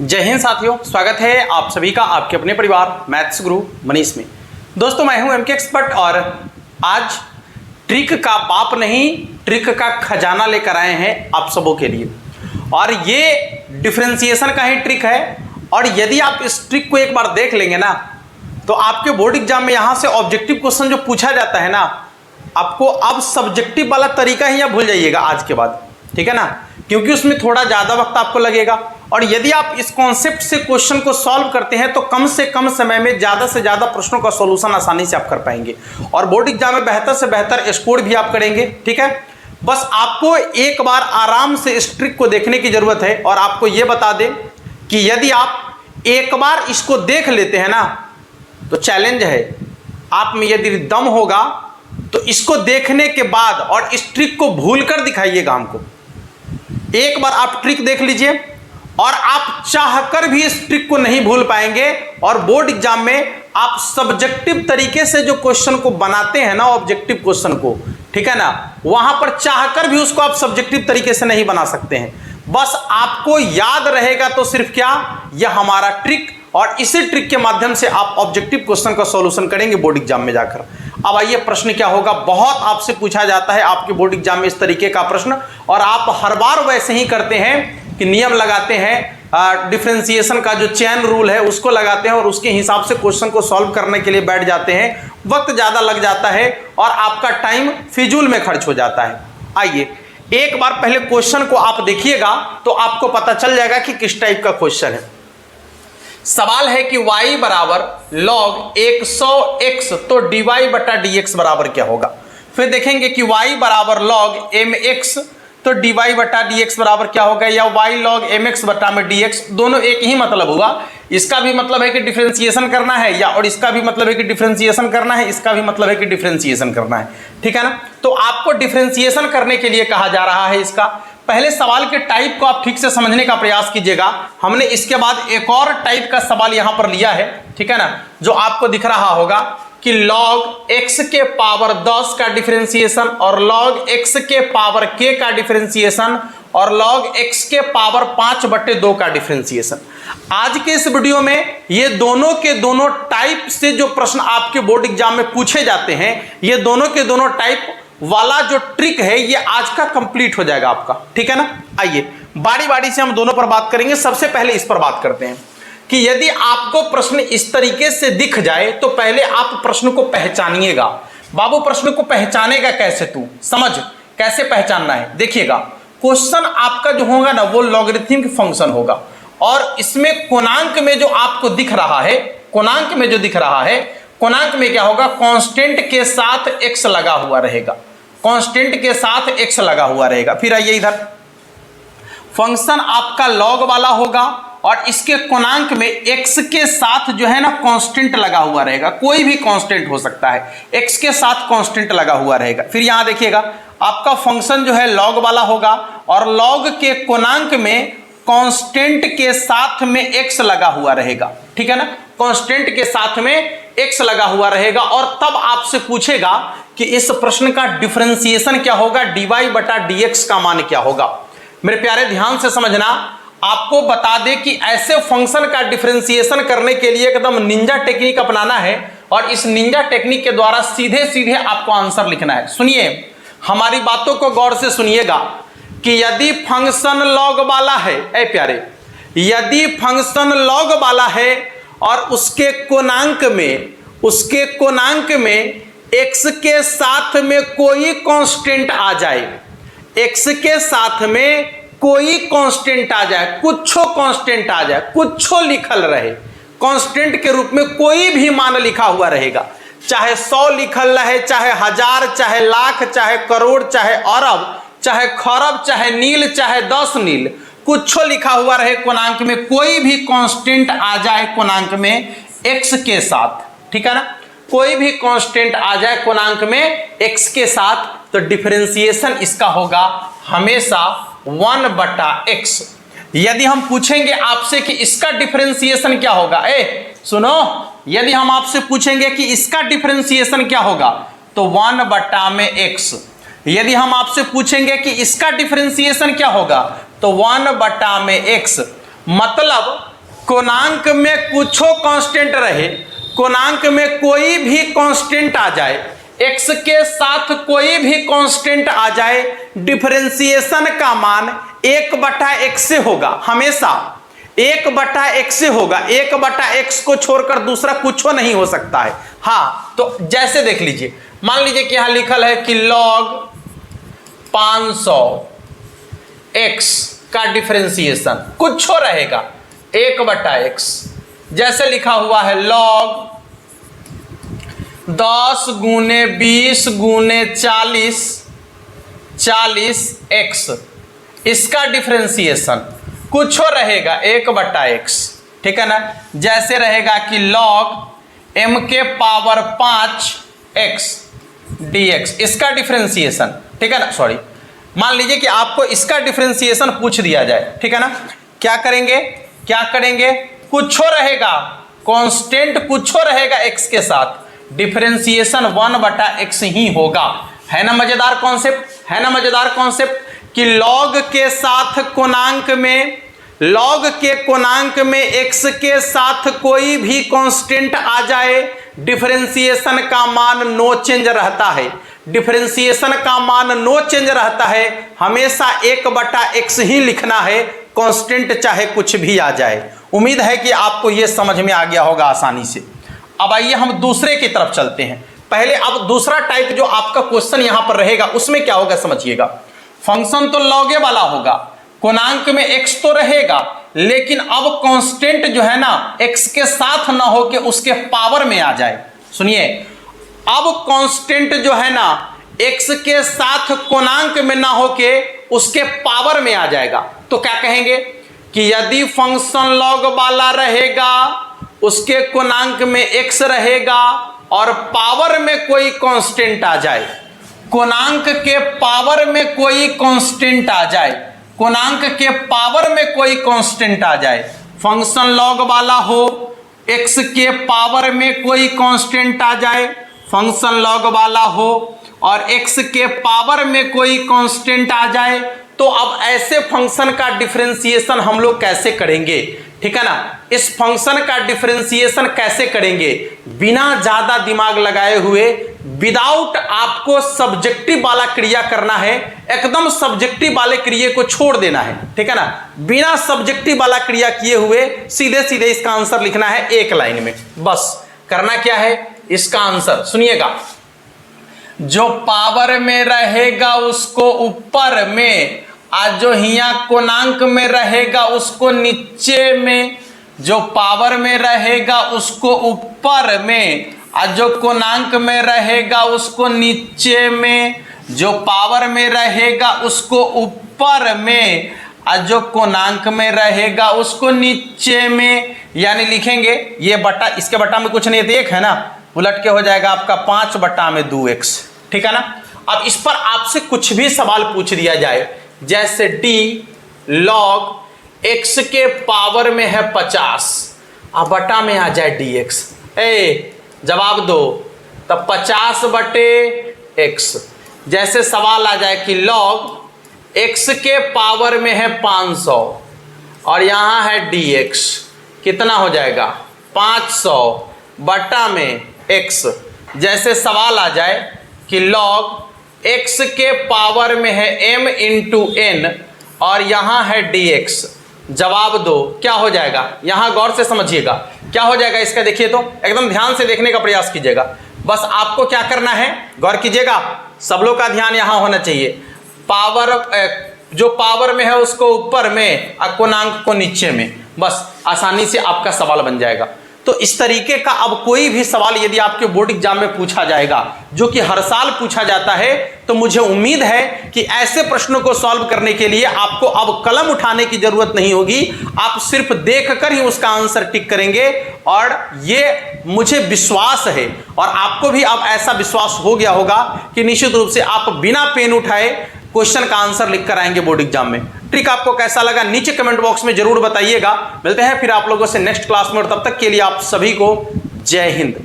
जय हिंद साथियों, स्वागत है आप सभी का आपके अपने परिवार मैथ्स गुरु मनीष में। दोस्तों मैं हूं एमके एक्सपर्ट और आज ट्रिक का बाप नहीं ट्रिक का खजाना लेकर आए हैं आप सबों के लिए। और ये डिफरेंशिएशन का ही ट्रिक है और यदि आप इस ट्रिक को एक बार देख लेंगे ना तो आपके बोर्ड एग्जाम में यहाँ से ऑब्जेक्टिव क्वेश्चन जो पूछा जाता है ना, आपको अब सब्जेक्टिव वाला तरीका ही आप भूल जाइएगा आज के बाद, ठीक है ना, क्योंकि उसमें थोड़ा ज़्यादा वक्त आपको लगेगा। और यदि आप इस कॉन्सेप्ट से क्वेश्चन को सॉल्व करते हैं तो कम से कम समय में ज़्यादा से ज़्यादा प्रश्नों का सॉल्यूशन आसानी से आप कर पाएंगे और बोर्ड एग्जाम में बेहतर से बेहतर स्कोर भी आप करेंगे, ठीक है। बस आपको एक बार आराम से इस ट्रिक को देखने की ज़रूरत है और आपको ये बता दें कि यदि आप एक बार इसको देख लेते हैं ना तो चैलेंज है, आप में यदि दम होगा तो इसको देखने के बाद और इस ट्रिक को भूल कर दिखाइएगा हमको। एक बार आप ट्रिक देख लीजिए और आप चाहकर भी इस ट्रिक को नहीं भूल पाएंगे और बोर्ड एग्जाम में आप सब्जेक्टिव तरीके से जो क्वेश्चन को बनाते हैं ना, ऑब्जेक्टिव क्वेश्चन को, ठीक है ना, वहां पर चाहकर भी उसको आप सब्जेक्टिव तरीके से नहीं बना सकते हैं। बस आपको याद रहेगा तो सिर्फ क्या, यह हमारा ट्रिक, और इसी ट्रिक के माध्यम से आप ऑब्जेक्टिव क्वेश्चन का सॉल्यूशन करेंगे बोर्ड एग्जाम में जाकर। अब आइए प्रश्न क्या होगा। बहुत आपसे पूछा जाता है आपके बोर्ड एग्जाम में इस तरीके का प्रश्न और आप हर बार वैसे ही करते हैं कि नियम लगाते हैं, डिफरेंशिएशन का जो चेन रूल है उसको लगाते हैं और उसके हिसाब से क्वेश्चन को सॉल्व करने के लिए बैठ जाते हैं। वक्त ज़्यादा लग जाता है और आपका टाइम फिजूल में खर्च हो जाता है। आइए एक बार पहले क्वेश्चन को आप देखिएगा तो आपको पता चल जाएगा कि किस टाइप का क्वेश्चन है। सवाल है कि y बराबर log 100x तो dy बटा dx बराबर क्या होगा। फिर देखेंगे कि y बराबर log mx तो dy बटा dx बराबर क्या होगा, या y log mx बटा में dx, दोनों एक ही मतलब हुआ। इसका भी मतलब है कि डिफरेंशिएशन करना है, या और इसका भी मतलब है कि डिफरेंशिएशन करना है, इसका भी मतलब है कि डिफरेंशिएशन करना है, ठीक है ना। तो आपको डिफरेंशिएशन करने के लिए कहा जा रहा है इसका। पहले सवाल के टाइप को आप ठीक से समझने का प्रयास कीजिएगा। हमने इसके बाद एक और टाइप का सवाल यहां पर लिया है, ठीक है ना, जो आपको दिख रहा होगा कि log x के पावर 10 का डिफरेंशिएशन और log x के पावर k का डिफरेंशिएशन और log x के पावर 5/2 का डिफरेंशिएशन। आज के इस वीडियो में ये दोनों के दोनों टाइप से जो प्रश्न आपके बोर्ड एग्जाम में पूछे जाते हैं, ये दोनों के दोनों टाइप वाला जो ट्रिक है ये आज का कंप्लीट हो जाएगा आपका, ठीक है ना। आइए बारी बारी से हम दोनों पर बात करेंगे। सबसे पहले इस पर बात करते हैं कि यदि आपको प्रश्न इस तरीके से दिख जाए तो पहले आप प्रश्न को पहचानिएगा। बाबू प्रश्न को पहचानेगा कैसे, तू समझ कैसे पहचानना है। देखिएगा क्वेश्चन आपका जो होगा ना वो लॉगरिथमिक फंक्शन होगा और इसमें कोणांक में जो आपको दिख रहा है, कोणांक में जो दिख रहा है, कोणांक में क्या होगा, कांस्टेंट के साथ x लगा हुआ रहेगा, कांस्टेंट के साथ x लगा हुआ रहेगा। फिर आइए इधर, फंक्शन आपका लॉग वाला होगा और इसके कोणांक में x के साथ जो है ना कांस्टेंट लगा हुआ रहेगा, कोई भी कांस्टेंट हो सकता है, x के साथ कांस्टेंट लगा हुआ रहेगा। फिर यहां देखिएगा आपका फंक्शन जो है लॉग वाला होगा और लॉग के कोणांक में कांस्टेंट के साथ में x लगा हुआ रहेगा, ठीक है ना, कांस्टेंट के साथ में x लगा हुआ रहेगा। और तब आपसे पूछेगा कि इस प्रश्न का डिफरेंशिएशन क्या होगा, dy बटा dx का मान क्या होगा। मेरे प्यारे ध्यान से समझना, आपको बता दें कि ऐसे फंक्शन का डिफरेंशिएशन करने के लिए एकदम निंजा टेक्निक अपनाना है और इस निंजा टेक्निक के द्वारा सीधे सीधे आपको आंसर लिखना है। सुनिए, हमारी बातों को गौर से सुनिएगा कि यदि फंक्शन लॉग वाला है, ऐ प्यारे, यदि फंक्शन लॉग वाला है और उसके कोणांक में x के साथ में कोई कांस्टेंट आ जाए, x के साथ में कोई कांस्टेंट आ जाए, कुछो कांस्टेंट आ जाए, कुछो लिखल रहे, कांस्टेंट के रूप में कोई भी मान लिखा हुआ रहेगा, चाहे 100 लिखल रहे, चाहे 1000, चाहे लाख, चाहे करोड़, चाहे अरब, चाहे खरब, चाहे नील, चाहे 10 नील, कुछो लिखा हुआ रहे, कोणांक में कोई भी कांस्टेंट आ जाए, कोणांक में x के साथ, ठीक है ना, कोई भी कांस्टेंट आ जाए कोणांक में x के साथ, तो डिफरेंशिएशन इसका होगा हमेशा 1/x। यदि हम पूछेंगे आपसे कि इसका डिफरेंशिएशन क्या होगा, सुनो, यदि हम आपसे पूछेंगे कि इसका डिफरेंशिएशन क्या होगा तो 1/x। यदि हम आपसे पूछेंगे कि इसका डिफरेंशिएशन क्या होगा तो 1/x। मतलब कोणांक में कुछो कांस्टेंट रहे, कोणांक में कोई भी कांस्टेंट आ जाए, x के साथ कोई भी कांस्टेंट आ जाए, डिफरेंशिएशन का मान 1/x से होगा, हमेशा 1/x से होगा। 1/x को छोड़कर दूसरा कुछ नहीं हो सकता है। हाँ, तो जैसे देख लीजिए, मान लीजिए कि यहां लिखल है कि log 500x का डिफरेंशिएशन कुछ रहेगा 1/x, जैसे लिखा हुआ है log 10 गुने 20 गुने 40x, इसका डिफरेंशिएशन कुछ रहेगा 1/x, ठीक है ना। जैसे रहेगा कि log m के पावर 5x dx, इसका डिफरेंशिएशन, ठीक है ना। सॉरी, मान लीजिए कि आपको इसका डिफरेंशिएशन पूछ दिया जाए, ठीक है ना। क्या करेंगे, कुछ रहेगा, कांस्टेंट कुछ रहेगा x के साथ, डिफरेंशिएशन 1/x ही होगा। है ना मजेदार कॉन्सेप्ट कि log के साथ कोणांक में, log के कोणांक में x के साथ कोई भी कांस्टेंट आ जाए, डिफरेंशिएशन का मान नो चेंज रहता है, डिफरेंशिएशन का मान नो चेंज रहता है, हमेशा 1/x ही लिखना है, कांस्टेंट चाहे कुछ भी आ जाए। उम्मीद है कि आपको यह समझ में आ गया होगा आसानी से। अब आइए हम दूसरे की तरफ चलते हैं। पहले अब दूसरा टाइप जो आपका क्वेश्चन यहां पर रहेगा उसमें क्या होगा समझिएगा। फंक्शन तो लॉगे वाला होगा, कोणांक में x तो रहेगा, लेकिन अब कांस्टेंट जो है ना x के साथ ना होके उसके पावर में आ जाए। सुनिए, अब कांस्टेंट जो है ना x के साथ कोणांक में ना होके उसके पावर में आ जाएगा। तो क्या कहेंगे कि यदि फंक्शन लॉग वाला रहेगा, उसके कोणांक में x रहेगा और पावर में कोई कांस्टेंट आ जाए, कोणांक के पावर में कोई कांस्टेंट आ जाए, कोणांक के पावर में कोई कांस्टेंट आ जाए, फंक्शन लॉग वाला हो, x के पावर में कोई कांस्टेंट आ जाए, फंक्शन लॉग वाला हो और x के पावर में कोई कांस्टेंट आ जाए, तो अब ऐसे फंक्शन का डिफरेंशिएशन हम लोग कैसे करेंगे, ठीक है ना। इस फंक्शन का डिफरेंशिएशन कैसे करेंगे बिना ज्यादा दिमाग लगाए हुए, विदाउट आपको सब्जेक्टिव वाला क्रिया करना है, एकदम सब्जेक्टिव वाले क्रिया को छोड़ देना है, ठीक है ना। बिना सब्जेक्टिव वाला क्रिया किए हुए सीधे सीधे इसका आंसर लिखना है एक लाइन में। बस करना क्या है, इसका आंसर सुनिएगा, जो पावर में रहेगा उसको ऊपर में, आज जो हिया कोणांक में रहेगा उसको नीचे में, जो पावर में रहेगा उसको ऊपर में, और जो कोणांक में रहेगा उसको नीचे में, जो पावर में रहेगा उसको ऊपर में, और जो कोणांक में रहेगा उसको नीचे में। यानी लिखेंगे ये बटा, इसके बटा में कुछ नहीं है, एक है ना, उलट के हो जाएगा आपका 5/2x, ठीक है ना। अब इस पर आपसे कुछ भी सवाल पूछ दिया जाए, जैसे d log x के पावर में है 50 और बटा में आ जाए dx, जवाब दो, तब 50/x। जैसे सवाल आ जाए कि log x के पावर में है 500 और यहाँ है dx, कितना हो जाएगा 500 बटा में x। जैसे सवाल आ जाए कि log x के पावर में है m इंटू n और यहाँ है dx, जवाब दो, क्या हो जाएगा, यहाँ गौर से समझिएगा क्या हो जाएगा इसका। देखिए तो एकदम ध्यान से देखने का प्रयास कीजिएगा, बस आपको क्या करना है, गौर कीजिएगा, सब लोग का ध्यान यहाँ होना चाहिए। पावर जो पावर में है उसको ऊपर में और कोणांक को नीचे में, बस आसानी से आपका सवाल बन जाएगा। तो इस तरीके का अब कोई भी सवाल यदि आपके बोर्ड एग्जाम में पूछा जाएगा, जो कि हर साल पूछा जाता है, तो मुझे उम्मीद है कि ऐसे प्रश्नों को सॉल्व करने के लिए आपको अब कलम उठाने की जरूरत नहीं होगी, आप सिर्फ देखकर ही उसका आंसर टिक करेंगे। और ये मुझे विश्वास है और आपको भी अब ऐसा विश्वास हो गया होगा कि निश्चित रूप से आप बिना पेन उठाए क्वेश्चन का आंसर लिख कर आएंगे बोर्ड एग्जाम में। ट्रिक आपको कैसा लगा नीचे कमेंट बॉक्स में जरूर बताइएगा। मिलते हैं फिर आप लोगों से नेक्स्ट क्लास में, और तब तक के लिए आप सभी को जय हिंद।